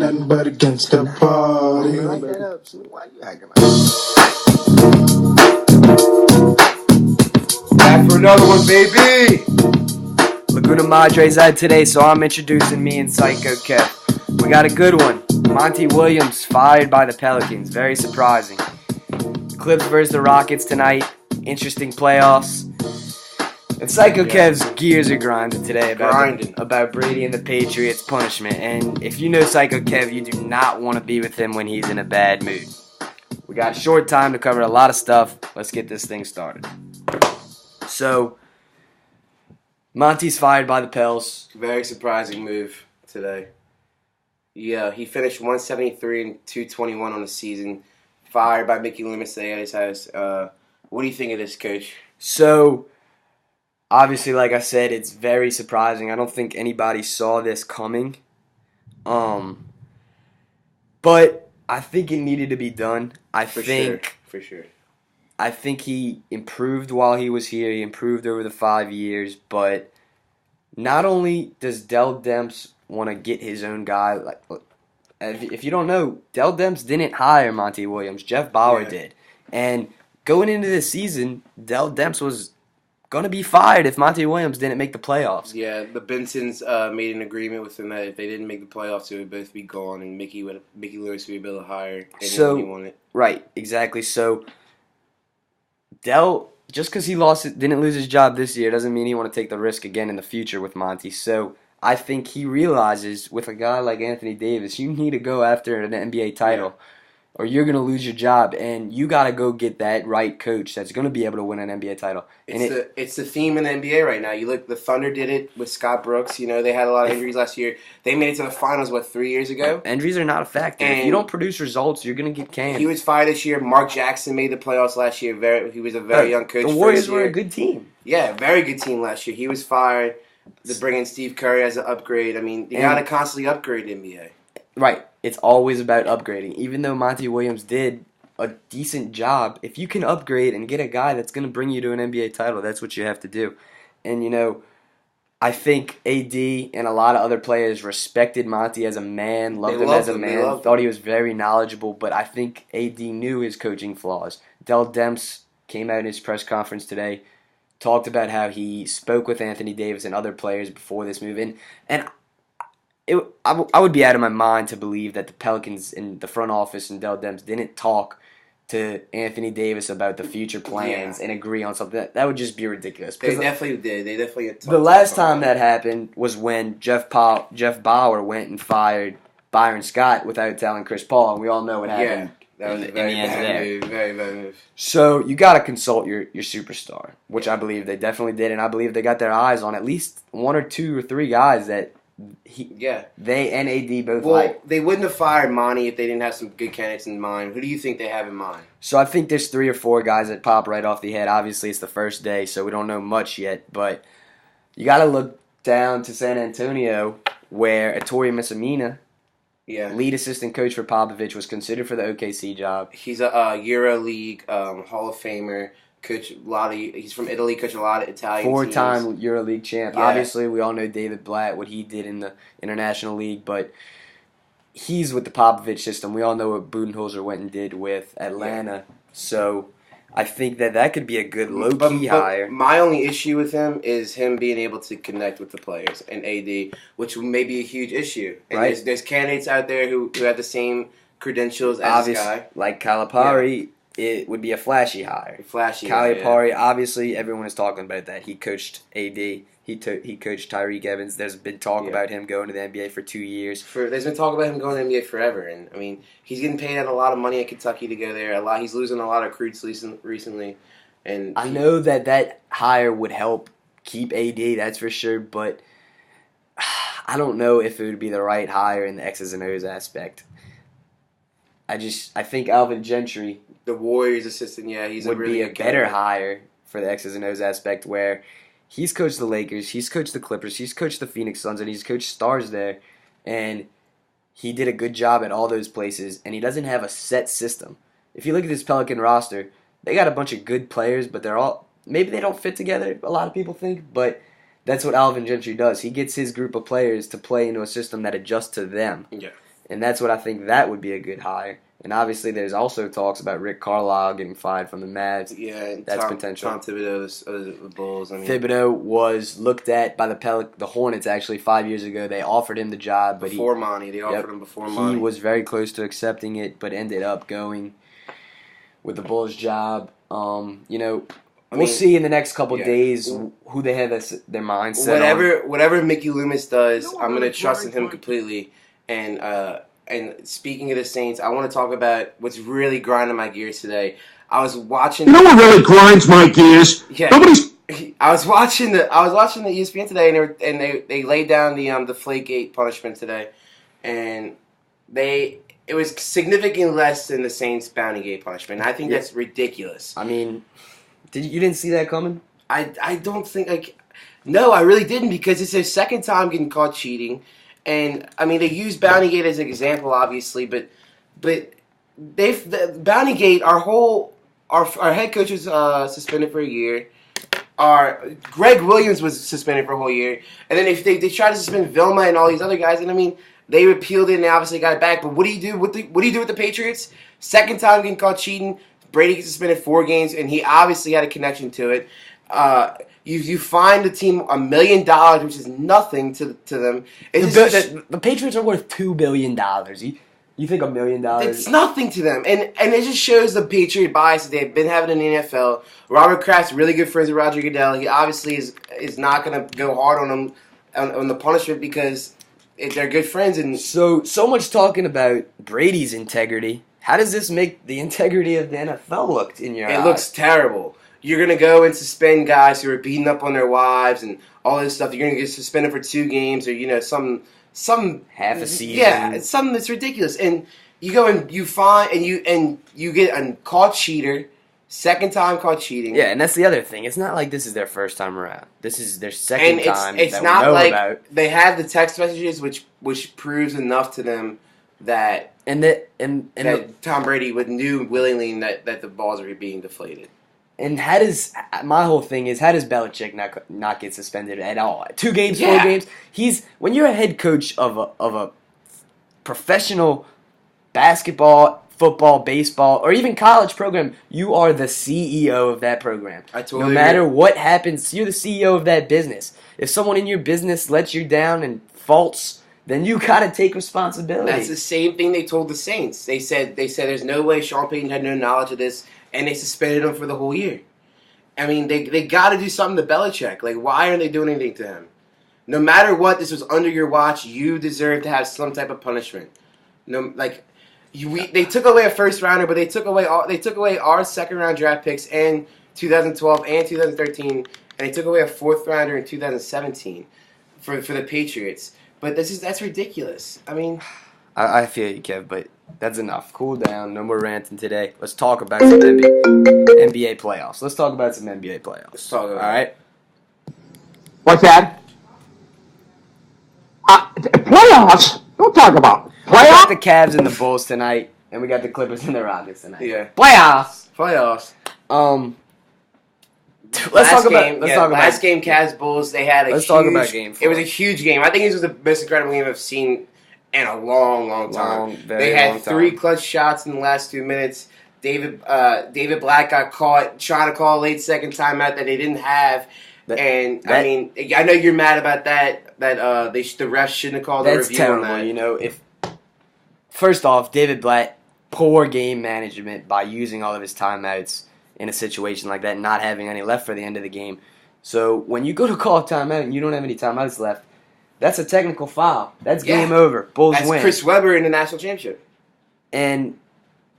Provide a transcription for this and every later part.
Nothing but against the party. Like that up. So why you acting like that? Back for another one, baby! Laguna Madre's out today, so I'm introducing me and Psycho Kev. We got a good one. Monty Williams fired by the Pelicans. Very surprising. Clips versus the Rockets tonight. Interesting playoffs. And Psycho Kev's gears are grinding today about Brady and the Patriots punishment. And if you know Psycho Kev, you do not want to be with him when he's in a bad mood. We got a short time to cover a lot of stuff. Let's get this thing started. So, Monty's fired by the Pels. Very surprising move today. Yeah, he finished 173 and 221 on the season. Fired by Mickey Loomis today at his house. What do you think of this, Coach? So, obviously, like I said, it's very surprising. I don't think anybody saw this coming. But I think it needed to be done. For sure. I think he improved while he was here. He improved over the 5 years. But not only does Dell Demps want to get his own guy, like if you don't know, Dell Demps didn't hire Monty Williams. Jeff Bauer did. And going into this season, Dell Demps was going to be fired if Monty Williams didn't make the playoffs. Yeah, the Bensons made an agreement with him that if they didn't make the playoffs, they would both be gone, and Mickey Lewis would be able to hire anyone he wanted. Right, exactly. So Dell, just because he didn't lose his job this year, doesn't mean he want to take the risk again in the future with Monty. So I think he realizes with a guy like Anthony Davis, you need to go after an NBA title. Yeah. Or you're going to lose your job, and you got to go get that right coach that's going to be able to win an NBA title. It's the theme in the NBA right now. You look, the Thunder did it with Scott Brooks. You know, they had a lot of injuries last year. They made it to the finals, 3 years ago? Injuries are not a factor. If you don't produce results, you're going to get canned. He was fired this year. Mark Jackson made the playoffs last year. He was a very young coach. The Warriors were a good team. Yeah, very good team last year. He was fired. To bring in Steve Curry as an upgrade. I mean, you got to constantly upgrade the NBA. Right. It's always about upgrading. Even though Monty Williams did a decent job, if you can upgrade and get a guy that's going to bring you to an NBA title, that's what you have to do. And, you know, I think AD and a lot of other players respected Monty as a man, loved him as a man, thought he was very knowledgeable, but I think AD knew his coaching flaws. Dell Demps came out in his press conference today, talked about how he spoke with Anthony Davis and other players before this move. And I would be out of my mind to believe that the Pelicans in the front office and Dell Demps didn't talk to Anthony Davis about the future plans and agree on something. That would just be ridiculous. They definitely did. They definitely talked. The last time that happened was when Jeff Bauer went and fired Byron Scott without telling Chris Paul, and we all know what happened. Yeah, that was a very bad move. Very bad move. So you got to consult your superstar, which I believe they definitely did, and I believe they got their eyes on at least one or two or three guys that they and AD both like. They wouldn't have fired Monty if they didn't have some good candidates in mind. Who do you think they have in mind? So I think there's 3 or 4 guys that pop right off the head. Obviously, it's the first day, so we don't know much yet. But you got to look down to San Antonio, where Ettore Messamina, lead assistant coach for Popovich, was considered for the OKC job. He's a EuroLeague Hall of Famer. He's from Italy, coached a lot of Italian 4-time teams. EuroLeague champ. Yeah. Obviously, we all know David Blatt, what he did in the International League, but he's with the Popovich system. We all know what Budenholzer went and did with Atlanta. Yeah. So I think that could be a good low-key hire. My only issue with him is him being able to connect with the players and AD, which may be a huge issue. And there's candidates out there who have the ssame credentials as this guy. Like Calipari. Yeah. It would be a flashy hire. Calipari, obviously, everyone is talking about that. He coached AD. He coached Tyreek Evans. There's been talk about him going to the NBA for 2 years. There's been talk about him going to the NBA forever. And, I mean, he's getting paid out a lot of money at Kentucky to go there. He's losing a lot of recruits recently. And I know that hire would help keep AD, that's for sure. But I don't know if it would be the right hire in the X's and O's aspect. I think Alvin Gentry, the Warriors assistant, he's would really be a better hire for the X's and O's aspect, where he's coached the Lakers, he's coached the Clippers, he's coached the Phoenix Suns, and he's coached stars there, and he did a good job at all those places, and he doesn't have a set system. If you look at this Pelican roster, they got a bunch of good players, but maybe they don't fit together, a lot of people think, but that's what Alvin Gentry does. He gets his group of players to play into a system that adjusts to them. Yeah. And that's what I think that would be a good hire. And obviously, there's also talks about Rick Carlisle getting fired from the Mavs. Yeah, and That's Tom, potential. Tom Thibodeau of the Bulls. I mean, Thibodeau was looked at by the Hornets actually 5 years ago. They offered him the job, but before Monty, they offered him before Monty. He was very close to accepting it, but ended up going with the Bulls job. We'll see in the next couple days who they have their mind set on. Whatever Mickey Loomis does, I'm going to trust in him completely. And speaking of the Saints, I want to talk about what's really grinding my gears today. I was watching. You know what really grinds my gears? Yeah. Nobody's. I was watching the ESPN today, and they laid down the Deflategate punishment today, and it was significantly less than the Saints Bountygate punishment. And I think that's ridiculous. I mean, you didn't see that coming? I don't think no, I really didn't, because it's their second time getting caught cheating. And I mean, they use Bountygate as an example, obviously, but Bountygate, our head coach was suspended for a year. Greg Williams was suspended for a whole year, and then they tried to suspend Vilma and all these other guys, and I mean, they repealed it and they obviously got it back. But what do you do? What do you do with the Patriots? Second time getting caught cheating, Brady gets suspended 4 games, and he obviously had a connection to it. You fine the team $1 million, which is nothing to them. The Patriots are worth $2 billion. You think $1 million? It's nothing to them, and it just shows the Patriot bias that they've been having in the NFL. Robert Kraft's really good friends with Roger Goodell. He obviously is not going to go hard on them on the punishment because they're good friends. And so much talking about Brady's integrity. How does this make the integrity of the NFL look in your eyes? It looks terrible. You're going to go and suspend guys who are beating up on their wives and all this stuff. You're going to get suspended for 2 games or, some half a season. Yeah, it's something that's ridiculous. And you go and you find and you get a caught cheater, second time caught cheating. Yeah, and that's the other thing. It's not like this is their first time around. This is their second time. It's that not we know like about. They have the text messages, which proves enough to them that Tom Brady knew willingly that the balls are being deflated. And my whole thing is, how does Belichick not get suspended at all? 2 games, 4 games. When you're a head coach of a professional basketball, football, baseball, or even college program, you are the CEO of that program. No matter what happens, you're the CEO of that business. If someone in your business lets you down and faults, then you gotta take responsibility. That's the same thing they told the Saints. They said there's no way Sean Payton had no knowledge of this. And they suspended him for the whole year. I mean, they got to do something to Belichick. Like, why aren't they doing anything to him? No matter what, this was under your watch. You deserve to have some type of punishment. They took away a first rounder, but they took away our second round draft picks in 2012 and 2013, and they took away a 4th rounder in 2017 for the Patriots. But that's ridiculous. I mean, I feel you, Kev, but that's enough. Cool down. No more ranting today. Let's talk about some NBA playoffs. Let's talk about some NBA playoffs. Let's talk about all right? What's that? Playoffs? Don't talk about We got playoffs. the Cavs and the Bulls tonight, and we got the Clippers and the Rockets tonight. Yeah. Playoffs. Let's talk about last game. Cavs Bulls. They had Let's talk about game 4. It was a huge game. I think this was the most incredible game I've seen in a long, long time. They had 3 clutch shots in the last 2 minutes. David Black got caught trying to call a late second timeout that they didn't have. I mean, I know you're mad about that. The refs shouldn't have called a review terrible, on that. First off, David Blatt, poor game management by using all of his timeouts in a situation like that, not having any left for the end of the game. So when you go to call a timeout and you don't have any timeouts left, that's a technical foul. That's game over. Bulls win. That's Chris Webber in the national championship. And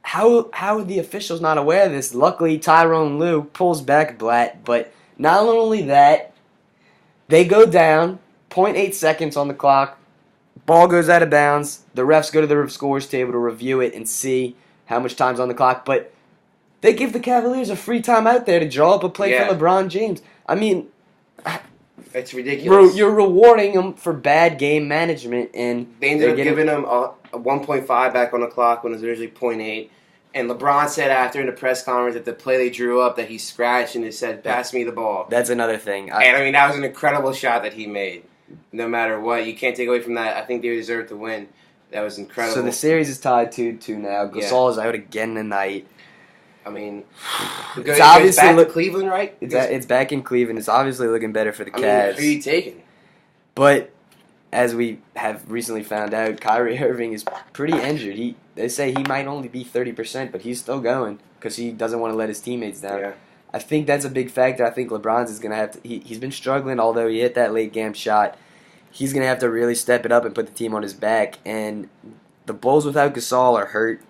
how are the officials not aware of this? Luckily, Tyrone Lue pulls back Blatt, but not only that, they go down, 0.8 seconds on the clock, ball goes out of bounds, the refs go to the scores table to review it and see how much time's on the clock, but they give the Cavaliers a free time out there to draw up a play for LeBron James. I mean, it's ridiculous. You're rewarding them for bad game management, and they ended up giving them a 1.5 back on the clock when it was originally 0.8. And LeBron said after in the press conference that the play they drew up that he scratched and it said, "Pass me the ball." That's another thing. That was an incredible shot that he made. No matter what, you can't take away from that. I think they deserve to win. That was incredible. So the series is tied 2-2 now. Gasol is out again tonight. I mean, It's obviously back to Cleveland, right? It's back in Cleveland. It's obviously looking better for the Cavs. Who are you taking? But as we have recently found out, Kyrie Irving is pretty injured. They say he might only be 30%, but he's still going because he doesn't want to let his teammates down. Yeah. I think that's a big factor. I think LeBron's is going to have to. He's been struggling, although he hit that late game shot. He's going to have to really step it up and put the team on his back. And the Bulls without Gasol are hurt.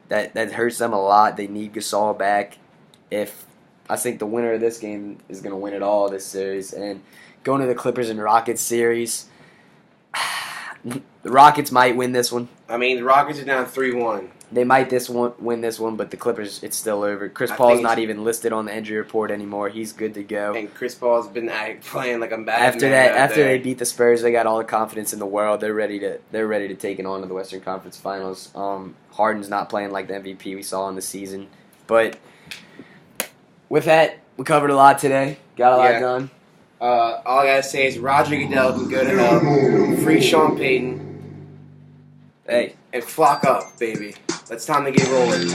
That hurts them a lot. They need Gasol back. I think the winner of this game is going to win it all this series. And going to the Clippers and Rockets series, the Rockets might win this one. I mean, the Rockets are down 3-1. They might win this one, but the Clippers, it's still over. Chris I Paul's think not even listed on the injury report anymore. He's good to go. And Chris Paul's been playing like a bad man After they beat the Spurs, they got all the confidence in the world. They're ready to take it on to the Western Conference Finals. Harden's not playing like the MVP we saw in the season. But with that, we covered a lot today. Got a lot done. All I gotta say is Roger Goodell can go to hell. Free Sean Payton. Hey. And flock up, baby. It's time to get rolling.